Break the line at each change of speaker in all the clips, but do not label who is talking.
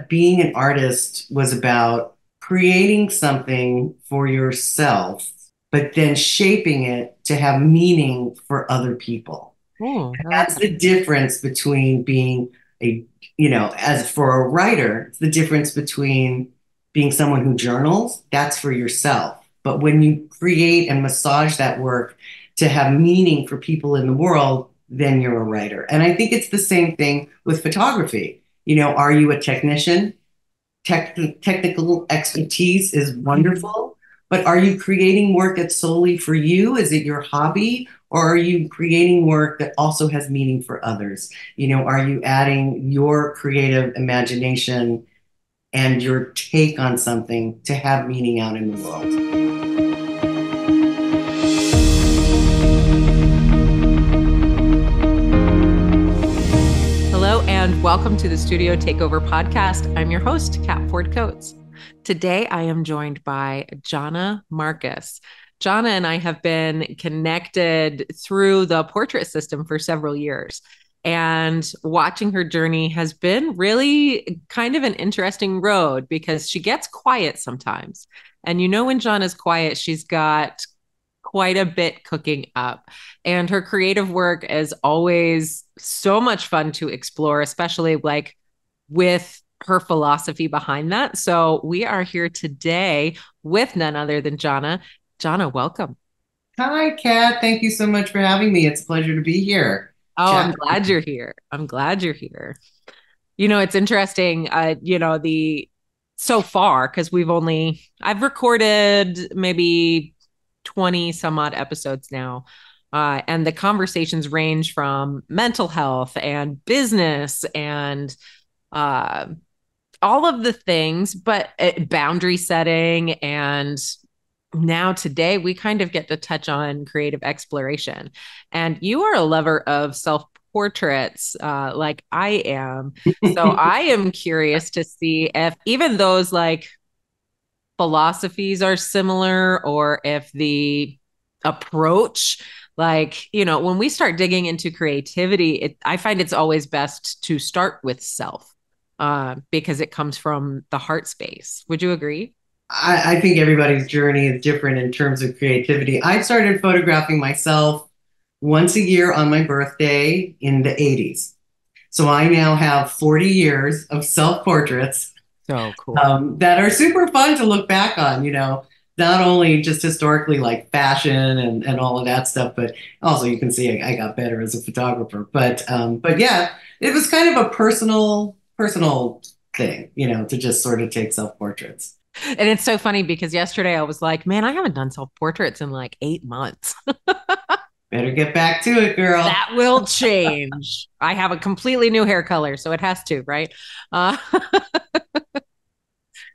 being an artist was about creating something for yourself, but then shaping it to have meaning for other people.
Oh, I like
That's
that.
the difference between being a, as for a writer, it's the difference between being someone who journals, that's for yourself. But when you create and massage that work to have meaning for people in the world, then you're a writer. And I think it's the same thing with photography. Are you a technician? Technical expertise is
Mhm.
wonderful, but are you creating work that's solely for you? Is it your hobby? Or are you creating work that also has meaning for others? Are you adding your creative imagination and your take on something to have meaning out in the world?
Hello, and welcome to the Studio Takeover podcast. I'm your host, Kat Ford Coates. Today, I am joined by Jana Marcus. Jana and I have been connected through the portrait system for several years. And watching her journey has been really kind of an interesting road because she gets quiet sometimes. And when Jana's quiet, she's got quite a bit cooking up. And her creative work is always so much fun to explore, especially like with her philosophy behind that. So we are here today with none other than Jana. Jana, welcome.
Hi, Kat. Thank you so much for having me. It's a pleasure to be here.
Oh, I'm
Chat.
glad you're here. I'm glad you're here. It's interesting, the so far, because I've recorded maybe 20 some odd episodes now. And the conversations range from mental health and business and uh, all of the things, but boundary setting. And now today, we kind of get to touch on creative exploration. And you are a lover of self portraits like I am. So I am curious to see if even those like philosophies are similar or if the approach when we start digging into creativity I find it's always best to start with self because it comes from the heart space. Would you agree?
I think everybody's journey is different in terms of creativity. I started photographing myself once a year on my birthday in the 80s. So I now have 40 years of self portraits
So cool.
that are super fun to look back on, not only just historically like fashion and all of that stuff, but also you can see I got better as a photographer. But yeah, it was kind of a personal thing, to just sort of take self portraits.
And it's so funny because yesterday I was like, man, I haven't done self portraits in like 8 months.
Better get back to it, girl.
That will change. I have a completely new hair color, so it has to, right? Uh,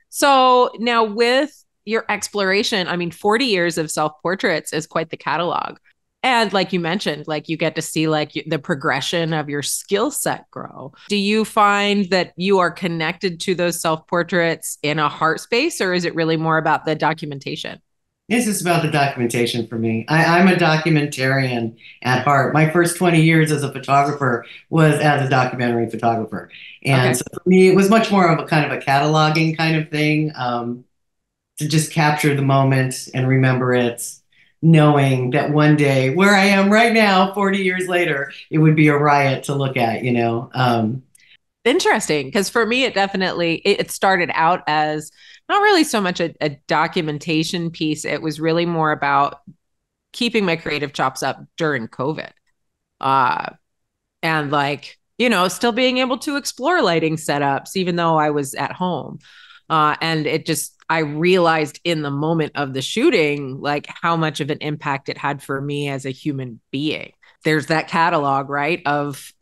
so now with your exploration, I mean, 40 years of self portraits is quite the catalog. And like you mentioned, like you get to see like the progression of your skill set grow. Do you find that you are connected to those self portraits in a heart space, or is it really more about the documentation?
This is about the documentation for me. I'm a documentarian at heart. My first 20 years as a photographer was as a documentary photographer. And
Okay.
so for me, it was much more of a kind of a cataloging kind of thing, to just capture the moment and remember it, knowing that one day, where I am right now, 40 years later, it would be a riot to look at.
Interesting, because for me, it started out as not really so much a documentation piece. It was really more about keeping my creative chops up during COVID, uh, and still being able to explore lighting setups even though I was at home. And I realized in the moment of the shooting, like how much of an impact it had for me as a human being. There's that catalog, right, of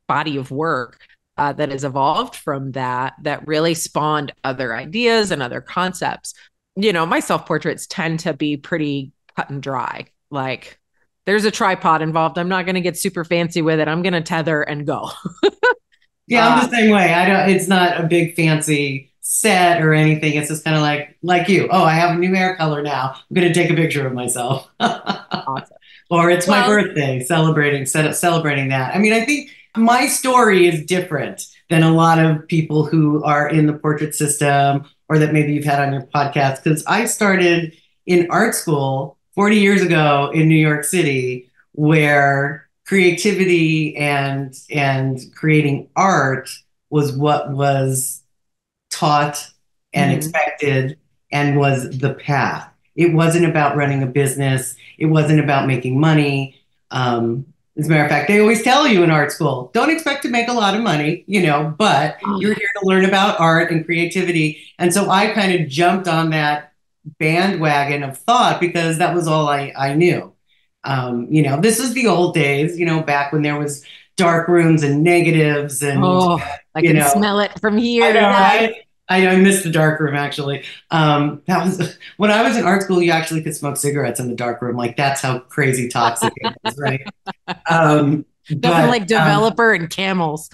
body of work that has evolved from that really spawned other ideas and other concepts. My self portraits tend to be pretty cut and dry. Like there's a tripod involved. I'm not going to get super fancy with it. I'm going to tether and go.
Yeah, I'm
Uh,
the same way. I don't, it's not a big fancy set or anything. It's just kind of like you. Oh, I have a new hair color now. I'm gonna take a picture of myself.
awesome.
Or it's my
Well,
birthday, celebrating that. I mean, I think my story is different than a lot of people who are in the portrait system or that maybe you've had on your podcast. Because I started in art school 40 years ago in New York City, where creativity and creating art was what was taught and
Mhm.
expected and was the path. It wasn't about running a business. It wasn't about making money. As a matter of fact, they always tell you in art school, don't expect to make a lot of money, but
Oh,
you're here to learn about art and creativity. And so I kind of jumped on that bandwagon of thought because that was all I knew. This is the old days, back when there was dark rooms and negatives and,
oh, I
you
can
know,
smell it from here.
I know,
Yes.
right? I know I missed the dark room actually. That was when I was in art school, you actually could smoke cigarettes in the dark room. Like that's how crazy toxic it was, right?
Nothing
But
like developer and camels.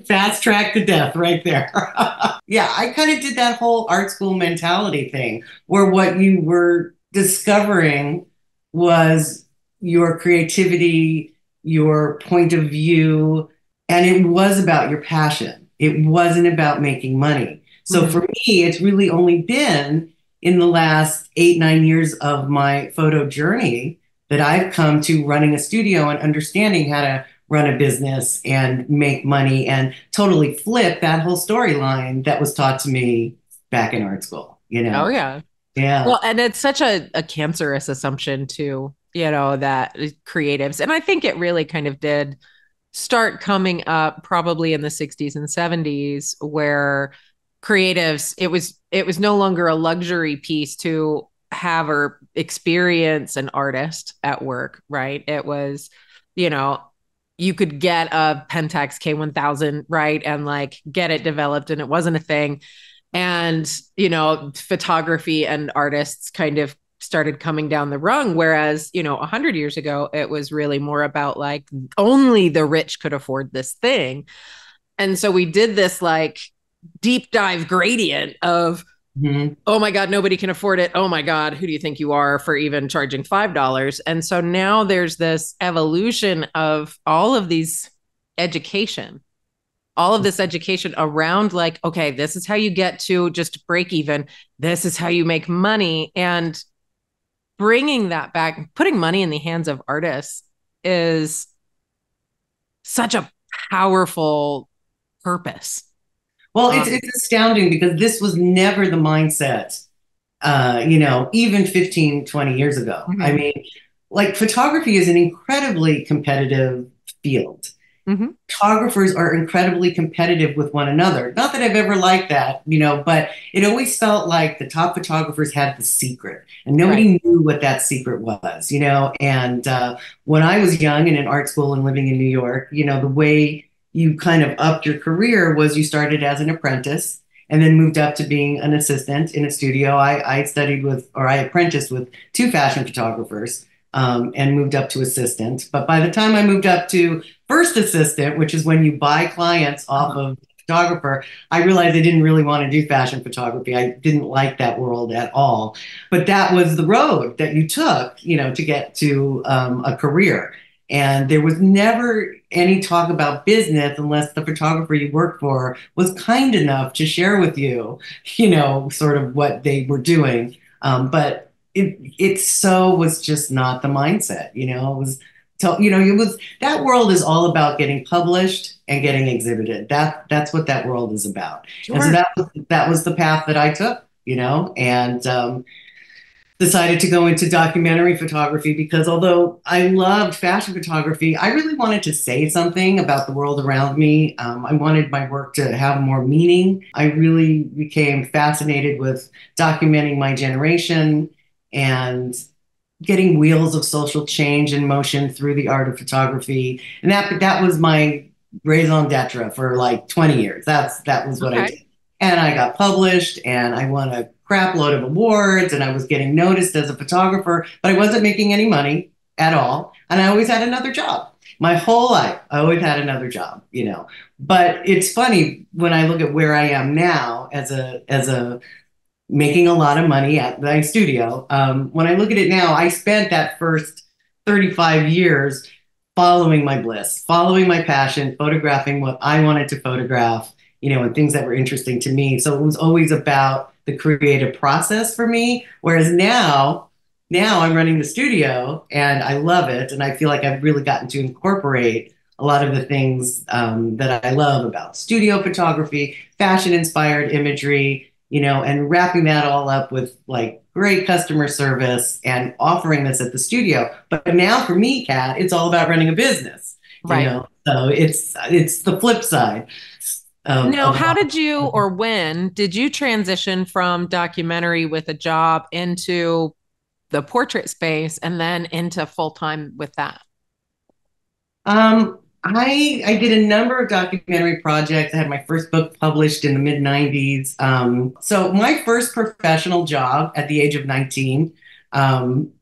fast track to death right there. Yeah, I kind of did that whole art school mentality thing where what you were discovering was your creativity, your point of view, and it was about your passion. It wasn't about making money. So for
Mhm.
me, it's really only been in the last 8, 9 years of my photo journey that I've come to running a studio and understanding how to run a business and make money and totally flip that whole storyline that was taught to me back in art school,
Oh yeah.
Yeah.
Well, and it's such a cancerous assumption too, that creatives, and I think it really kind of did start coming up probably in the 60s and 70s where creatives it was no longer a luxury piece to have or experience an artist at work, right? It was, you know, you could get a Pentax K1000, right? And like get it developed and it wasn't a thing. And, photography and artists kind of started coming down the rung. Whereas, 100 years ago, it was really more about like only the rich could afford this thing. And so we did this like deep dive gradient of,
Mhm.
oh my God, nobody can afford it. Oh my God, who do you think you are for even charging $5? And so now there's this evolution of all of this education around like, okay, this is how you get to just break even. This is how you make money. And bringing that back, putting money in the hands of artists is such a powerful purpose.
Well, it's
Um,
it's astounding because this was never the mindset, even 15, 20 years ago. I
mhm,
mean, like photography is an incredibly competitive field.
mhm,
Photographers are incredibly competitive with one another. Not that I've ever liked that, but it always felt like the top photographers had the secret and
right.
nobody knew what that secret was. And when I was young and in art school and living in New York, the way you kind of upped your career was you started as an apprentice and then moved up to being an assistant in a studio. I studied with, or I apprenticed with two fashion photographers and moved up to assistant. But by the time I moved up to first assistant, which is when you buy clients off
Uh-huh.
of the photographer, I realized I didn't really want to do fashion photography. I didn't like that world at all. But that was the road that you took, to get to a career. And there was never any talk about business unless the photographer you worked for was kind enough to share with you, sort of what they were doing. But it so was just not the mindset, it was it was that world is all about getting published and getting exhibited. That's what that world is about. And so
Sure.
that was the path that I took, and decided to go into documentary photography because although I loved fashion photography, I really wanted to say something about the world around me. I wanted my work to have more meaning. I really became fascinated with documenting my generation and getting wheels of social change in motion through the art of photography. And that was my raison d'etre for like 20 years. That was what I
Okay.
did. And I got published and I won a crap load of awards and I was getting noticed as a photographer, but I wasn't making any money at all. And I always had another job. My whole life, I always had another job. But it's funny when I look at where I am now as a making a lot of money at my studio. When I look at it now, I spent that first 35 years following my bliss, following my passion, photographing what I wanted to photograph, and things that were interesting to me. So it was always about the creative process for me. Whereas now I'm running the studio and I love it. And I feel like I've really gotten to incorporate a lot of the things that I love about studio photography, fashion inspired imagery, and wrapping that all up with like great customer service and offering this at the studio. But now for me, Kat, it's all about running a business,
Right.
So it's the flip side
Now,
of
how did you or when did you transition from documentary with a job into the portrait space and then into full time with that?
I did a number of documentary projects. I had my first book published in the mid 90s. So my first professional job at the age of 19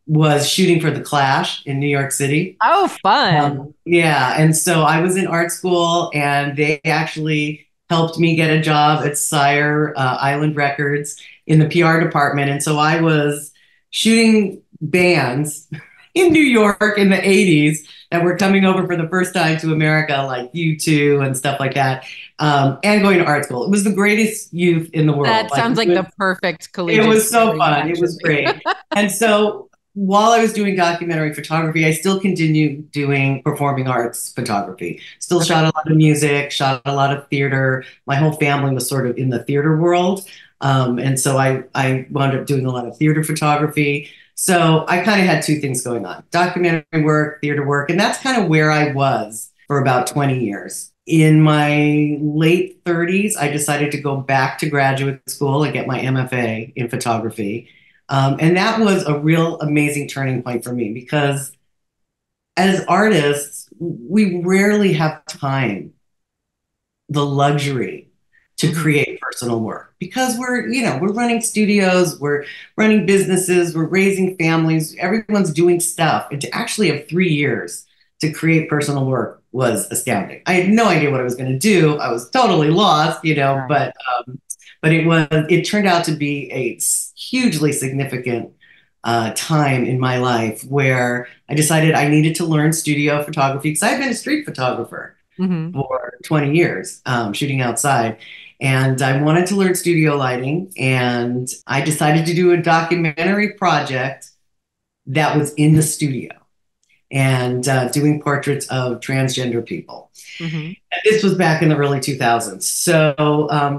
was shooting for The Clash in New York City.
Oh, fun.
Yeah, and so I was in art school, and they actually helped me get a job at Sire Island Records in the PR department. And so I was shooting bands in New York in the 80s that were coming over for the first time to America, like U2 and stuff like that, and going to art school. It was the greatest youth in the world.
That
Like
sounds like the perfect
it
collegiate
was so
experience,
fun. It was
actually.
great. And so while I was doing documentary photography, I still continued doing performing arts photography. Still
Okay.
shot a lot of music, shot a lot of theater. My whole family was sort of in the theater world. And so I wound up doing a lot of theater photography. So I kind of had two things going on, documentary work, theater work. And that's kind of where I was for about 20 years. In my late 30s, I decided to go back to graduate school and get my MFA in photography. And that was a real amazing turning point for me because as artists, we rarely have time, the luxury to
Mhm.
create personal work because we're running studios, we're running businesses, we're raising families, everyone's doing stuff. And to actually have 3 years to create personal work was astounding. I had no idea what I was going to do. I was totally lost,
Right.
but it turned out to be a hugely significant time in my life where I decided I needed to learn studio photography because I had been a street photographer
Hmm.
for 20 years, shooting outside. And I wanted to learn studio lighting. And I decided to do a documentary project that was in the studio and doing portraits of transgender people.
Hmm.
And this was back in the early 2000s. So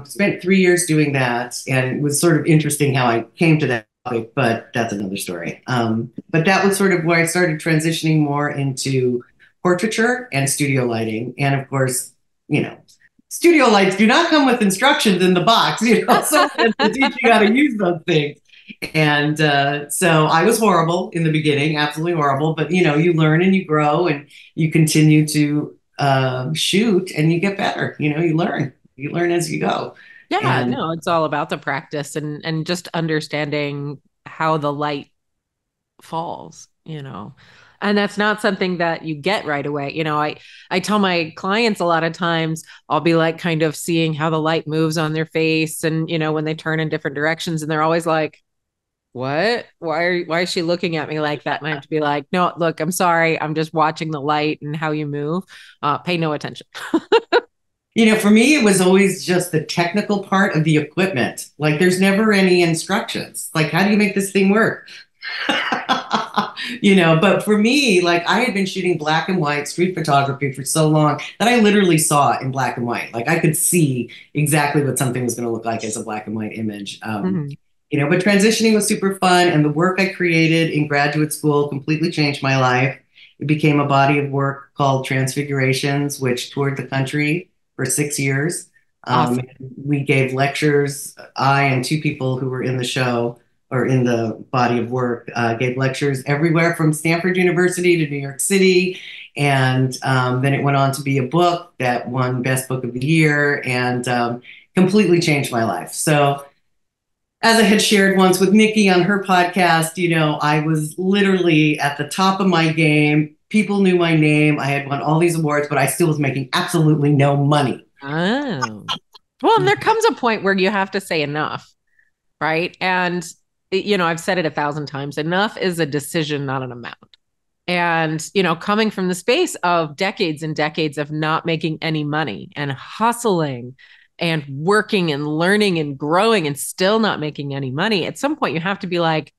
spent 3 years doing that. And it was sort of interesting how I came to that topic, but that's another story. But that was sort of where I started transitioning more into portraiture and studio lighting. And of course, studio lights do not come with instructions in the box. Someone has to teach you how to use those things. And so I was horrible in the beginning, absolutely horrible. But you learn and you grow and you continue to shoot and you get better. You learn as you go.
Yeah,
And
no, it's all about the practice and just understanding how the light falls. And that's not something that you get right away. I tell my clients a lot of times I'll be like kind of seeing how the light moves on their face and when they turn in different directions and they're always like, "What? Why is she looking at me like that?" And I have to be like, "No, look, I'm sorry. I'm just watching the light and how you move. Pay no attention."
for me, it was always just the technical part of the equipment. Like, there's never any instructions. Like, how do you make this thing work? But for me, like I had been shooting black and white street photography for so long that I literally saw it in black and white. Like I could see exactly what something was going to look like as a black and white image.
Mhm.
But transitioning was super fun, and the work I created in graduate school completely changed my life. It became a body of work called Transfigurations, which toured the country for 6 years.
Awesome.
We gave lectures. I and two people who were in the show or in the body of work gave lectures everywhere from Stanford University to New York City. And then it went on to be a book that won Best Book of the Year and completely changed my life. So, as I had shared once with Nikki on her podcast, I was literally at the top of my game. People knew my name. I had won all these awards, but I still was making absolutely no money.
Oh. Well, and there comes a point where you have to say enough, right? And I've said it 1,000 times. Enough is a decision, not an amount. And, you know, coming from the space of decades and decades of not making any money and hustling and working and learning and growing and still not making any money, at some point you have to be like,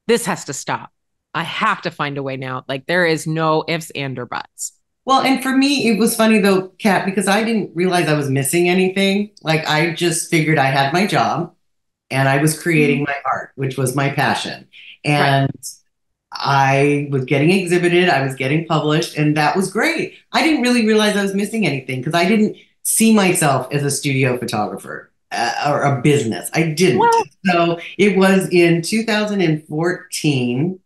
this has to stop. I have to find a way now. Like there is no ifs and or buts.
Well, and for me, it was funny though, Kat, because I didn't realize I was missing anything. Like I just figured I had my job and I was creating
Mhm.
my art, which was my passion.
Right.
And I was getting exhibited, I was getting published, and that was great. I didn't really realize I was missing anything because I didn't see myself as a studio photographer or a business. I didn't.
Well,
So it was in 2014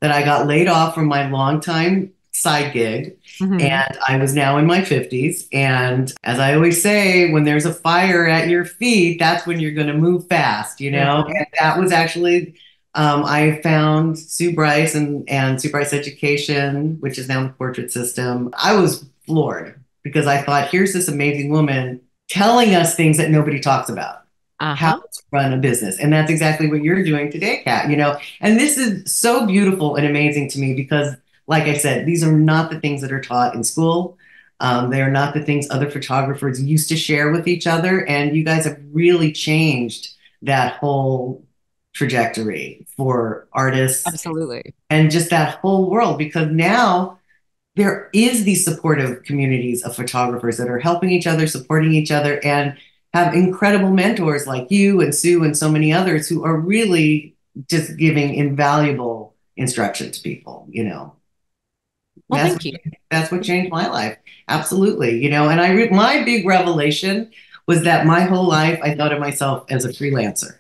that I got laid off from my longtime side gig.
mhm.
And I was now in my 50s. And as I always say, when there's a fire at your feet, that's when you're going to move fast, you know?
Mhm.
And that was actually I found Sue Bryce and Sue Bryce Education, which is now the portrait system. I was floored because I thought, here's this amazing woman telling us things that nobody talks about, how
Uh-huh.
to run a business. And that's exactly what you're doing today, Kat, you know. And this is so beautiful and amazing to me because, like I said, these are not the things that are taught in school. They are not the things other photographers used to share with each other. And you guys have really changed that whole trajectory for artists
Absolutely.
and just that whole world because now there is these supportive communities of photographers that are helping each other, supporting each other, and have incredible mentors like you and Sue and so many others who are really just giving invaluable instruction to people, you know.
Well,
That's
thank you.
that's what changed my life. Absolutely, you know, and my big revelation was that my whole life I thought of myself as a freelancer.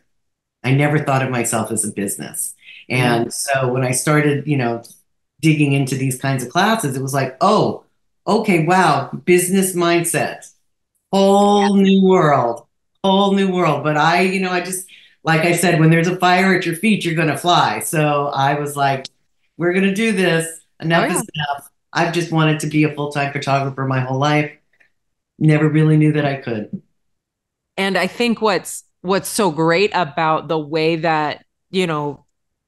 I never thought of myself as a business.
Mm.
And so when I started, you know, digging into these kinds of classes, it was like, oh, okay, wow, business mindset, whole new world, whole new world. But I, you know, I just, like I said, when there's a fire at your feet, you're going to fly. So I was like, we're going to do this.
Oh
Enough
yeah.
is enough. I've just wanted to be a full-time photographer my whole life. Never really knew that I could.
And I think what's so great about the way that, you know,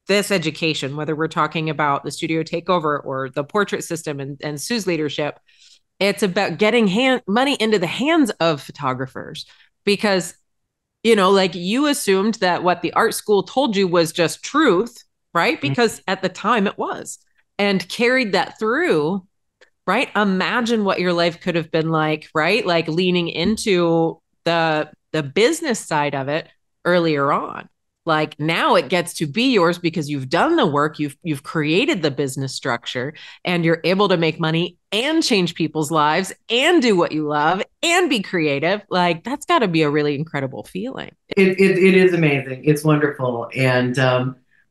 this education, whether we're talking about the studio takeover or the portrait system and Sue's leadership, it's about getting money into the hands of photographers because, you know, like you assumed that what the art school told you was just truth, right? Because at the time it was, and carried that through, right? Imagine what your life could have been like, right? Like leaning into the business side of it earlier on. Like now it gets to be yours because you've done the work, you've created the business structure, and you're able to make money and change people's lives and do what you love and be creative. Like that's got to be a really incredible feeling.
It is amazing. It's wonderful. And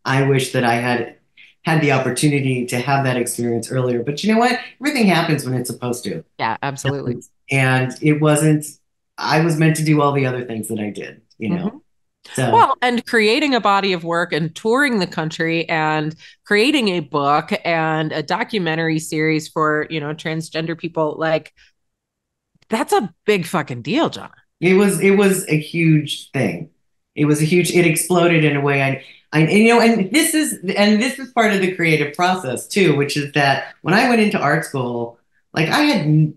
I wish that I had the opportunity to have that experience earlier. But you know what? Everything happens when it's supposed to.
Yeah, absolutely.
And it wasn't, I was meant to do all the other things that I did, you know.
Mhm.
So
Well, and creating a body of work and touring the country and creating a book and a documentary series for, you know, transgender people, like that's a big fucking deal, John.
it was a huge thing. It was a huge, it exploded in a way and, you know, and this is part of the creative process too, which is that when I went into art school, like I'm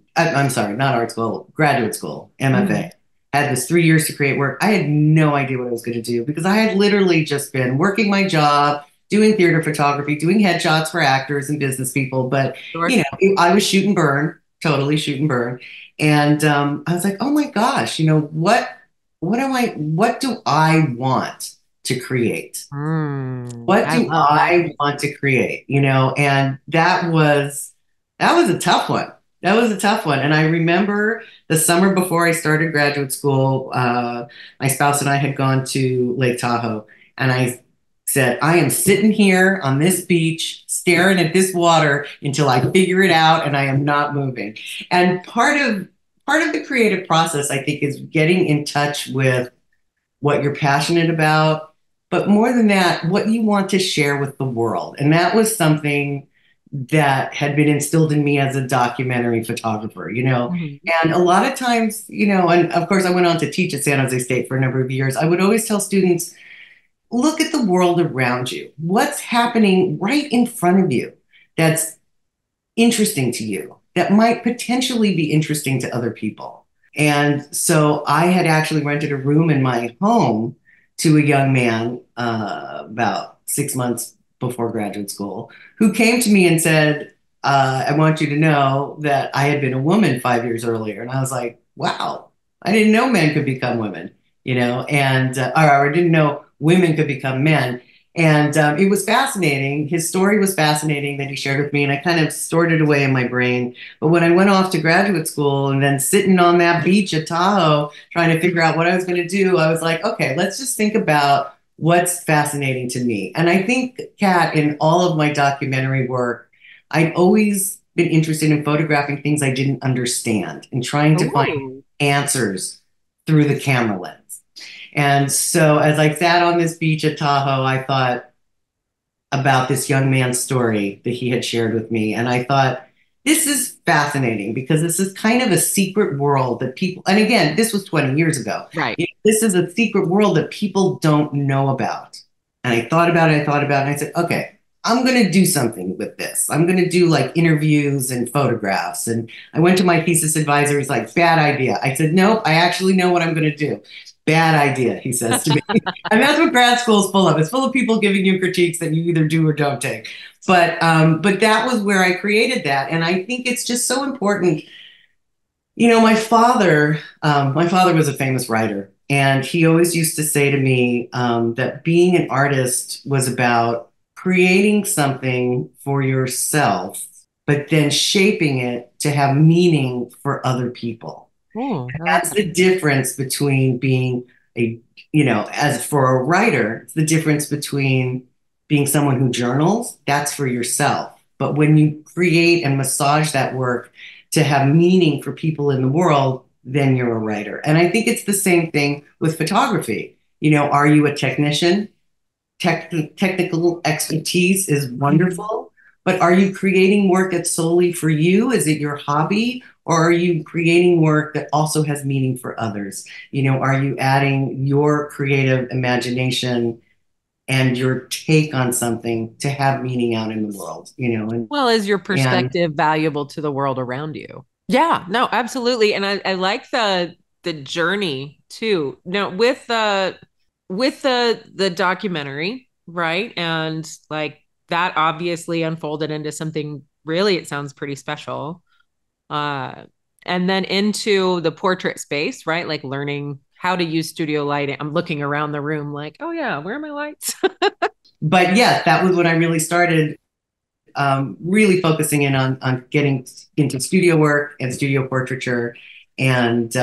sorry, not art school, graduate school,
Mhm.
MFA, had this 3 years to create work. I had no idea what I was going to do because I had literally just been working my job, doing theater photography, doing headshots for actors and business people. But, you
Sure.
know, I was shoot and burn, totally shoot and burn. And I was like, oh my gosh, you know, what do I want to create? What
I
do
love that.
I want to create? You know, and that was a tough one. That was a tough one. And I remember the summer before I started graduate school, my spouse and I had gone to Lake Tahoe, and I said, I am sitting here on this beach staring at this water until I figure it out, and I am not moving. And part of the creative process, I think, is getting in touch with what you're passionate about, but more than that, what you want to share with the world. And that was something that had been instilled in me as a documentary photographer, you know.
Mhm.
And a lot of times, you know, and of course, I went on to teach at San Jose State for a number of years. I would always tell students, look at the world around you. What's happening right in front of you that's interesting to you that might potentially be interesting to other people. And so I had actually rented a room in my home to a young man about 6 months before graduate school who came to me and said, I want you to know that I had been a woman 5 years earlier. And I was like, wow, I didn't know men could become women, and or I didn't know women could become men. And it was fascinating. His story was fascinating that he shared with me, and I kind of stored it away in my brain. But when I went off to graduate school and then sitting on that beach at Tahoe trying to figure out what I was going to do, I was like, okay, let's just think about what's fascinating to me. And I think, Kat, in all of my documentary work, I'd always been interested in photographing things I didn't understand and trying to find
Oh,
answers through the camera lens. And so as I sat on this beach at Tahoe, I thought about this young man's story that he had shared with me. And I thought, this is fascinating because this is kind of a secret world that people, and again, this was 20 years ago.
right.
This is a secret world that people don't know about. And I thought about it, I thought about it, and I said, okay, I'm going to do something with this. I'm going to do like interviews and photographs. And I went to my thesis advisor. He's like, bad idea. I said, nope, I actually know what I'm going to do. Bad idea, he says to me. And that's what grad school is full of. It's full of people giving you critiques that you either do or don't take. But that was where I created that. And I think it's just so important. My father was a famous writer, and he always used to say to me that being an artist was about creating something for yourself, but then shaping it to have meaning for other people.
Oh, I like
That's
that.
the difference between being a, as for a writer, it's the difference between being someone who journals, that's for yourself. But when you create and massage that work to have meaning for people in the world, then you're a writer. And I think it's the same thing with photography. Are you a technician? Technical expertise is wonderful, but are you creating work that's solely for you? Is it your hobby? Or are you creating work that also has meaning for others? Are you adding your creative imagination and your take on something to have meaning out in the world?
Well, is your
And
perspective valuable to the world around you? Yeah, no, absolutely. And I like the journey too. Now with the documentary, right? And like that obviously unfolded into something really, it sounds pretty special. Uh and then into the portrait space, right? Like learning how to use studio lighting. I'm looking around the room like, oh yeah, where are my lights?
but yes, that was when I really started really focusing in on getting into studio work and studio portraiture. And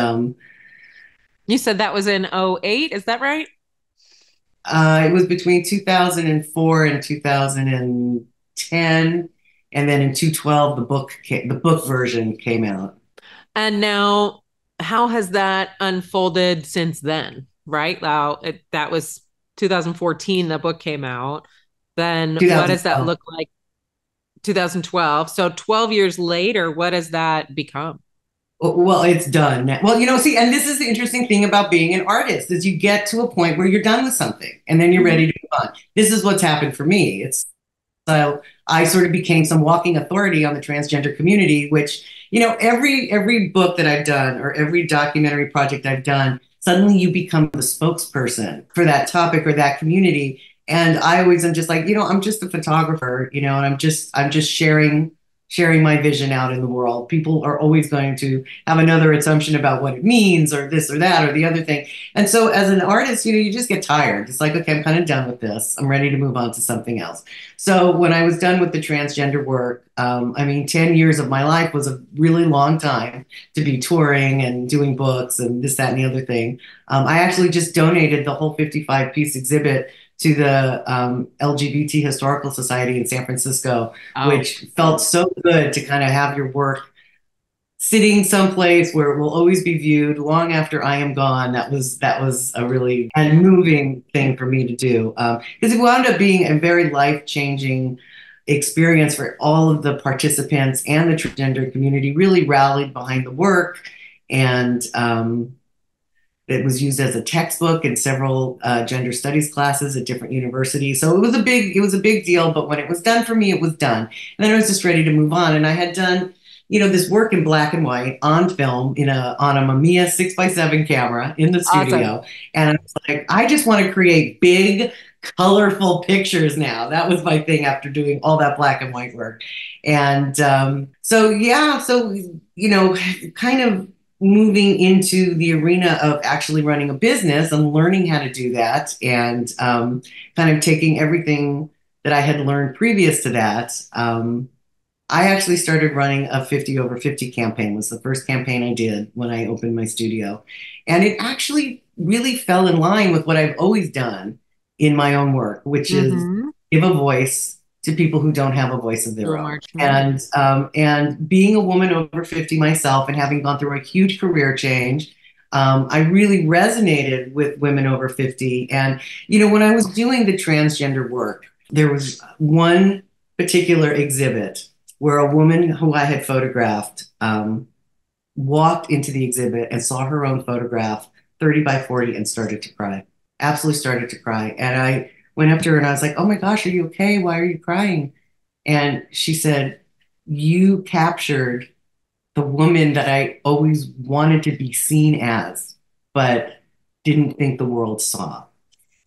You said that was in '08, is that right?
It was between 2004 and 2010, and then in 2012 the book version came out.
And now, how has that unfolded since then? Right now, that was 2014. The book came out. Then, what does that
2012.
look like? 2012. So, 12 years later, what has that become?
Well, it's done. Well, see, and this is the interesting thing about being an artist is you get to a point where you're done with something and then you're
Mhm.
ready to move on. This is what's happened for me. So I sort of became some walking authority on the transgender community, which, every book that I've done or every documentary project I've done, suddenly you become the spokesperson for that topic or that community. And I always am just like, I'm just a photographer, and I'm just sharing my vision out in the world. People are always going to have another assumption about what it means or this or that or the other thing. And so as an artist, you just get tired. It's like, okay, I'm kind of done with this. I'm ready to move on to something else. So when I was done with the transgender work, I mean, 10 years of my life was a really long time to be touring and doing books and this, that, and the other thing. I actually just donated the whole 55-piece exhibit to the LGBT Historical Society in San Francisco,
Oh,
which felt so good to kind of have your work sitting someplace where it will always be viewed long after I am gone. That was a really and moving thing for me to do because it wound up being a very life-changing experience for all of the participants, and the transgender community really rallied behind the work, and that was used as a textbook in several gender studies classes at different universities. So it was a big deal. But when it was done for me, it was done. And then I was just ready to move on. And I had done, this work in black and white on film on a Mamiya 6x7 camera in the
Awesome.
studio. And I was like, I just want to create big, colorful pictures now. That was my thing after doing all that black and white work. And so yeah, so kind of moving into the arena of actually running a business and learning how to do that, and kind of taking everything that I had learned previous to that. I actually started running a 50 over 50 campaign, was the first campaign I did when I opened my studio. And it actually really fell in line with what I've always done in my own work, which is
Mm-hmm.
give a voice to people who don't have a voice of
Do
their
a
own.
marching band.
And being a woman over 50 myself and having gone through a huge career change, I really resonated with women over 50. And, when I was doing the transgender work, there was one particular exhibit where a woman who I had photographed walked into the exhibit and saw her own photograph, 30 by 40, and started to cry. Absolutely started to cry. And I went up to her and I was like, "Oh my gosh, are you okay? Why are you crying?" And she said, "You captured the woman that I always wanted to be seen as, but didn't think the world saw."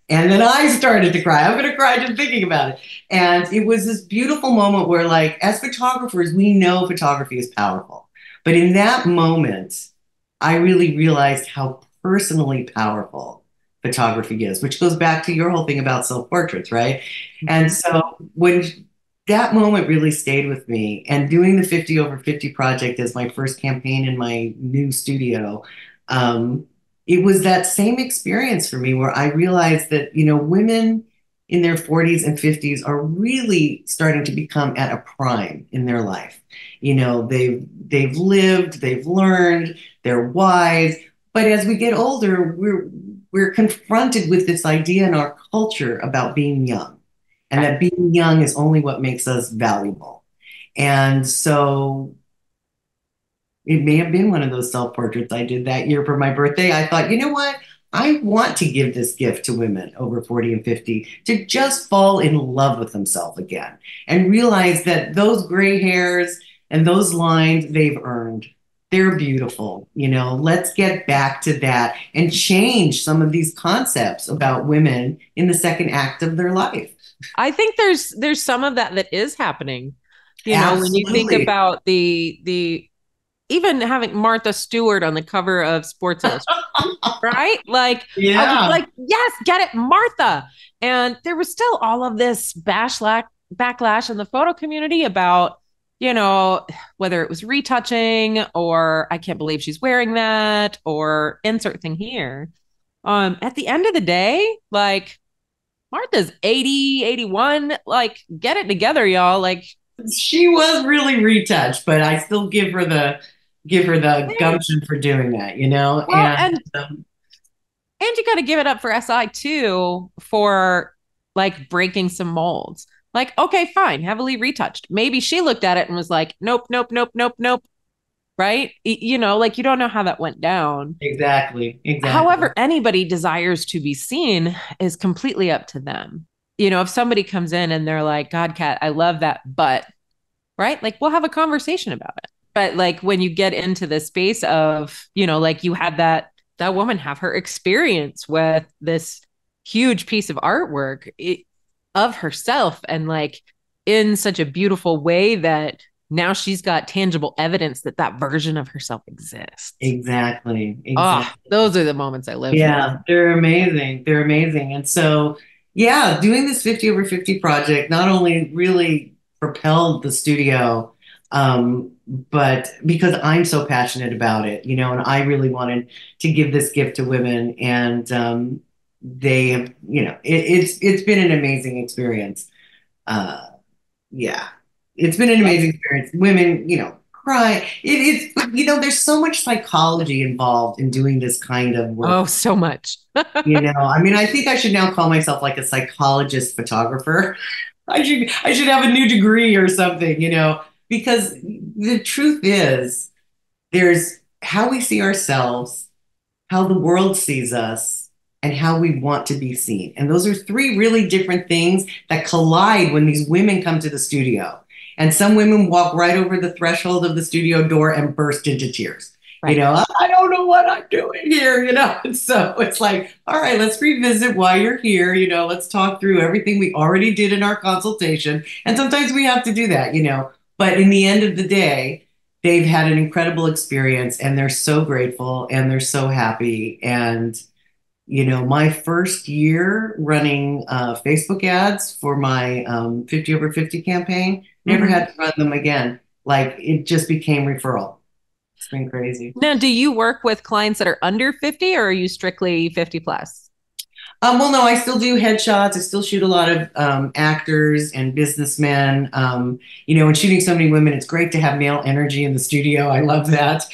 And then I started to cry. I'm going to cry just thinking about it. And it was this beautiful moment where, like, as photographers, we know photography is powerful. But in that moment, I really realized how personally powerful photography is, which goes back to your whole thing about self portraits, right? And
Mhm.
so when that moment really stayed with me, and doing the 50 over 50 project as my first campaign in my new studio, um, it was that same experience for me where I realized that, women in their 40s and 50s are really starting to become at a prime in their life. They've lived, they've learned, they're wise, but as we get older, we're confronted with this idea in our culture about being young, and
Right.
that being young is only what makes us valuable. And so it may have been one of those self portraits I did that year for my birthday. I thought, you know what? I want to give this gift to women over 40 and 50 to just fall in love with themselves again and realize that those gray hairs and those lines they've earned. They're beautiful. Let's get back to that and change some of these concepts about women in the second act of their life.
I think there's some of that that is happening. When you think
Absolutely.
about the even having Martha Stewart on the cover of Sports Illustrated, right? Like I was
Yeah.
like, yes, get it, Martha. And there was still all of this backlash in the photo community about, you know, whether it was retouching or I can't believe she's wearing that or insert thing here. At the end of the day, like Martha's 80, 81. Like, get it together, y'all. Like,
She was really retouched, but I still give her the gumption for doing that,
well,
um,
and you got to give it up for SI too for like breaking some molds. Like, okay, fine, heavily retouched. Maybe she looked at it and was like, nope, nope, nope, nope, nope. Right? Like you don't know how that went down.
exactly, exactly.
However, anybody desires to be seen is completely up to them. If somebody comes in and they're like, God, Cat, I love that, but right? Like we'll have a conversation about it. But like when you get into the space of, like you had that woman have her experience with this huge piece of artwork of herself and like in such a beautiful way that now she's got tangible evidence that that version of herself exists.
Exactly,
Oh,
exactly.
those are the moments I live for.
Yeah, they're amazing. They're amazing. And so, yeah, doing this 50 over 50 project not only really propelled the studio, but because I'm so passionate about it, and I really wanted to give this gift to women, and they have, it's been an amazing experience. Uh, yeah, it's been an amazing experience. Women, cry. There's so much psychology involved in doing this kind of
Oh,
work.
so much.
I mean, I think I should now call myself like a psychologist photographer. I should have a new degree or something, because the truth is there's how we see ourselves, how the world sees us and how we want to be seen. And those are three really different things that collide when these women come to the studio. And some women walk right over the threshold of the studio door and burst into tears. You
Right.
know, I don't know what I'm doing here, you know. And so it's like, all right, let's revisit why you're here. You know, let's talk through everything we already did in our consultation. And sometimes we have to do that, you know. But in the end of the day, they've had an incredible experience and they're so grateful and they're so happy. And, you know, my first year running Facebook ads for my 50 over 50 campaign, never
Mhm.
had to run them again. Like it just became referral. It's been crazy.
Now, do you work with clients that are under 50 or are you strictly 50 plus?
Well, no, I still do headshots. I still shoot a lot of actors and businessmen. You know, and shooting so many women, it's great to have male energy in the studio. I love that.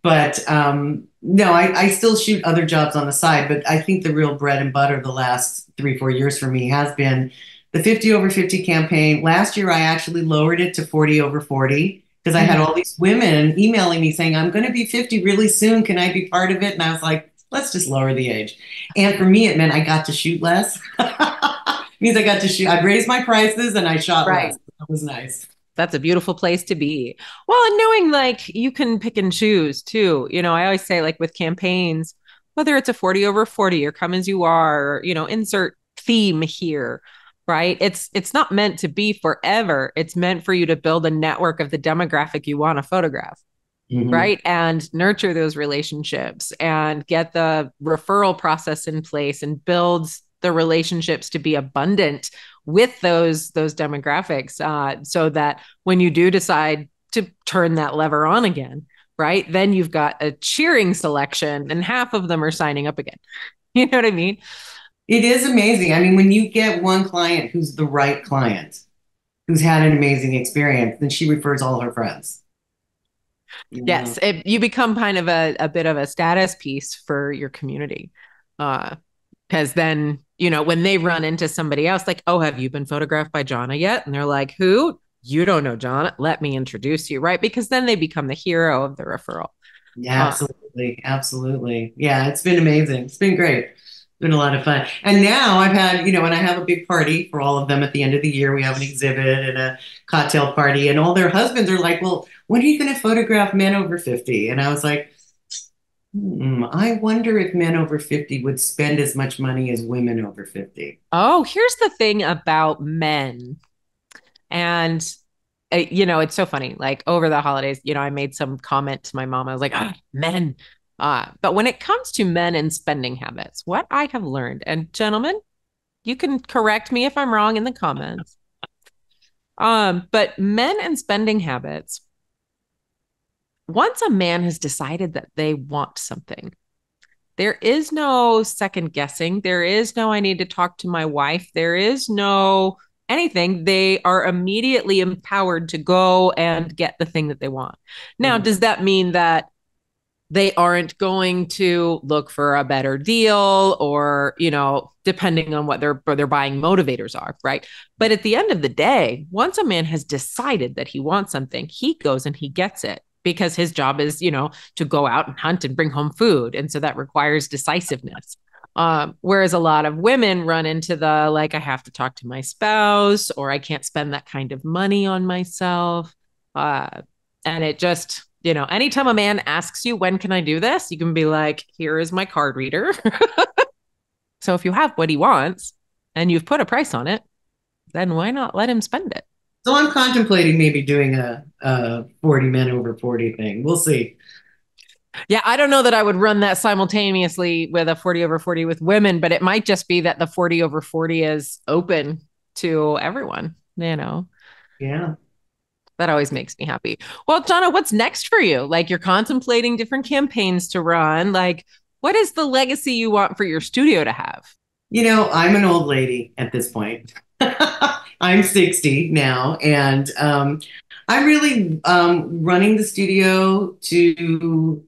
But no, I still shoot other jobs on the side. But I think the real bread and butter the last 3, 4 years for me has been the 50 over 50 campaign. Last year, I actually lowered it to 40 over 40 because I had
Mhm.
all these women emailing me saying, I'm going to be 50 really soon. Can I be part of it? And I was like, let's just lower the age. And for me, it meant I got to shoot less. It means I got to shoot. I raised my prices and I shot less.
Right.
That was nice.
That's a beautiful place to be. Well, and knowing like you can pick and choose too. I always say like with campaigns, whether it's a 40 over 40 or come as you are, or, insert theme here, right? It's not meant to be forever. It's meant for you to build a network of the demographic you want to photograph,
Mm-hmm.
right? And nurture those relationships and get the referral process in place and build the relationships to be abundant with those demographics, so that when you do decide to turn that lever on again, right, then you've got a cheering selection and half of them are signing up again. You know what I mean?
It is amazing. I mean, when you get one client who's the right client, who's had an amazing experience, then she refers all her friends. You
Yes,
know?
you become kind of a bit of a status piece for your community. Because then, when they run into somebody else, like, oh, have you been photographed by Jana yet? And they're like, who? You don't know Jana. Let me introduce you, right? Because then they become the hero of the referral.
Yeah,
Uh,
absolutely. Absolutely. Yeah, it's been amazing. It's been great. It's been a lot of fun. And now I've had, you know, and I have a big party for all of them at the end of the year. We have an exhibit and a cocktail party, and all their husbands are like, well, when are you going to photograph men over 50? And I was like, I wonder if men over 50 would spend as much money as women over 50.
oh, here's the thing about men. And, it's so funny. Like over the holidays, I made some comment to my mom. I was like, men. But when it comes to men and spending habits, what I have learned, and gentlemen, you can correct me if I'm wrong in the comments. But men and spending habits, once a man has decided that they want something, there is no second guessing. There is no, I need to talk to my wife. There is no anything. They are immediately empowered to go and get the thing that they want. Now,
Yeah.
does that mean that they aren't going to look for a better deal or, depending on what their buying motivators are, right? But at the end of the day, once a man has decided that he wants something, he goes and he gets it because his job is, to go out and hunt and bring home food. And so that requires decisiveness. Whereas a lot of women run into the like, I have to talk to my spouse or I can't spend that kind of money on myself. Uh, and it just, anytime a man asks you, when can I do this? You can be like, here is my card reader. So if you have what he wants and you've put a price on it, then why not let him spend it?
So I'm contemplating maybe doing a 40 men over 40 thing. We'll see.
Yeah, I don't know that I would run that simultaneously with a 40 over 40 with women, but it might just be that the 40 over 40 is open to everyone.
Yeah.
That always makes me happy. Well, Donna, what's next for you? Like you're contemplating different campaigns to run. Like, what is the legacy you want for your studio to have?
You know, I'm an old lady at this point. I'm 60 now, and I'm really running the studio to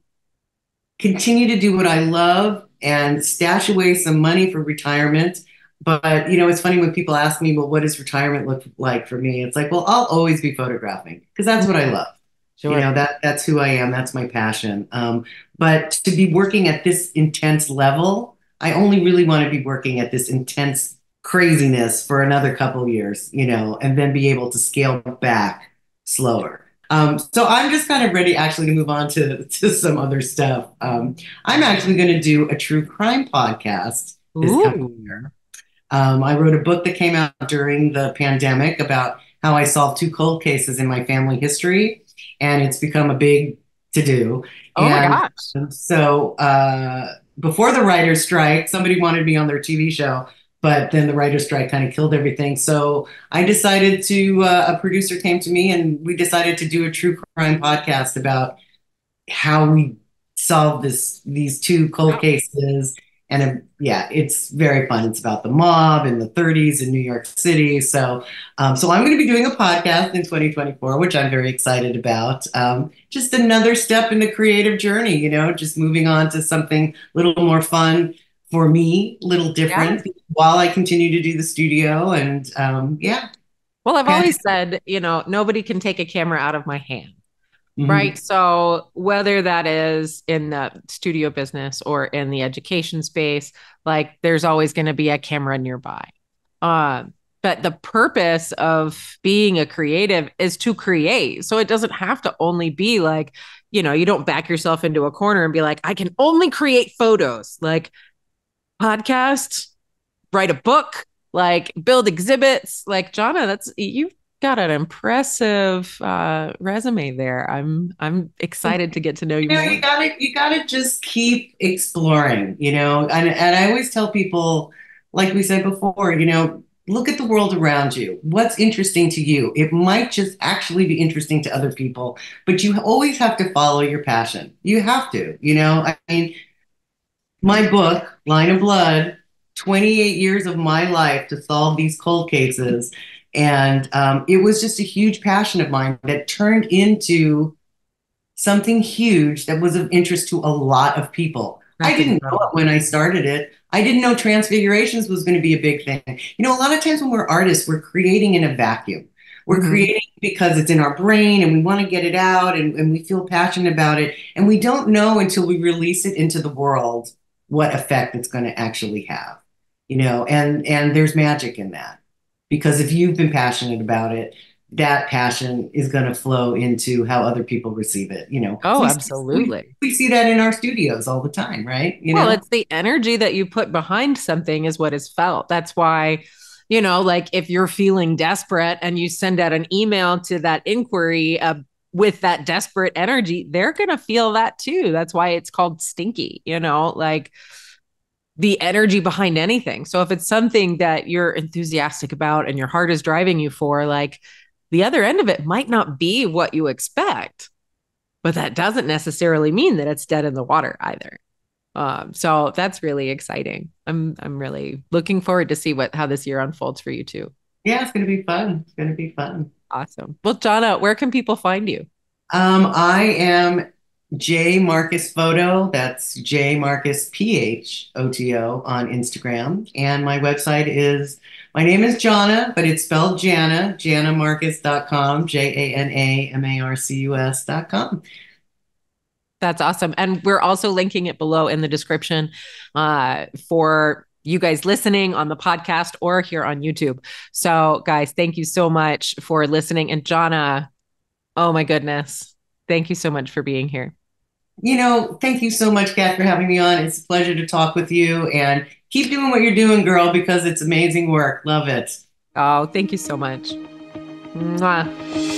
continue to do what I love and stash away some money for retirement. But, you know, it's funny when people ask me, well, what does retirement look like for me? It's like, well, I'll always be photographing because that's what I love.
Sure.
That's who I am. That's my passion. But to be working at this intense level, I only really want to be working at this intense craziness for another couple of years, and then be able to scale back slower. So I'm just kind of ready actually to move on to some other stuff. I'm actually going to do a true crime podcast this coming
Ooh.
year. I wrote a book that came out during the pandemic about how I solved two cold cases in my family history, and it's become a big to do.
Oh my
And
gosh.
before the writer's strike, somebody wanted me on their TV show, but then the writer's strike kind of killed everything. So I decided a producer came to me and we decided to do a true crime podcast about how we solve these two cold
Yeah.
cases. And yeah, it's very fun. It's about the mob in the 30s in New York City. So I'm going to be doing a podcast in 2024, which I'm very excited about. Just another step in the creative journey, just moving on to something a little more fun for me, a little
Yeah.
different while I continue to do the studio. And yeah.
Well, I've
Okay.
always said, nobody can take a camera out of my hand. Right.
Mhm.
So whether that is in the studio business or in the education space, like there's always going to be a camera nearby. But the purpose of being a creative is to create. So it doesn't have to only be like, you don't back yourself into a corner and be like, I can only create photos. Like podcast, write a book, like build exhibits. Like Jana, that's you've got an impressive resume there. I'm excited to get to know you more.
You gotta just keep exploring, and I always tell people, like we said before, look at the world around you. What's interesting to you? It might just actually be interesting to other people, but you always have to follow your passion. You have to, I mean, my book, Line of Blood, 28 years of my life to solve these cold cases. And it was just a huge passion of mine that turned into something huge that was of interest to a lot of people. I
That's
didn't know it
incredible.
when I started it. I didn't know transfigurations was going to be a big thing. A lot of times when we're artists, we're creating in a vacuum. We're
Mhm.
creating because it's in our brain and we want to get it out and we feel passionate about it. And we don't know until we release it into the world what effect it's going to actually have. And there's magic in that. Because if you've been passionate about it, that passion is going to flow into how other people receive it.
Oh,
We
absolutely.
we see that in our studios all the time, right?
Well, it's the energy that you put behind something is what is felt. That's why, like if you're feeling desperate and you send out an email to that inquiry with that desperate energy, they're going to feel that too. That's why it's called stinky, like the energy behind anything. So if it's something that you're enthusiastic about and your heart is driving you for, like the other end of it might not be what you expect, but that doesn't necessarily mean that it's dead in the water either. So that's really exciting. I'm really looking forward to see how this year unfolds for you too.
Yeah, it's going to be fun. It's going to be fun.
Awesome. Well, Jana, where can people find you?
I am J Marcus Photo. That's J Marcus PHOTO on Instagram, and my name is Jana, but it's spelled Jana, janamarcus.com, JANAMARCUS.com.
That's awesome. And we're also linking it below in the description for you guys listening on the podcast or here on YouTube. So, guys, thank you so much for listening. And Jana, oh my goodness, thank you so much for being here.
Thank you so much, Kat, for having me on. It's a pleasure to talk with you and keep doing what you're doing, girl, because it's amazing work. Love it.
Oh, thank you so much. Mwah.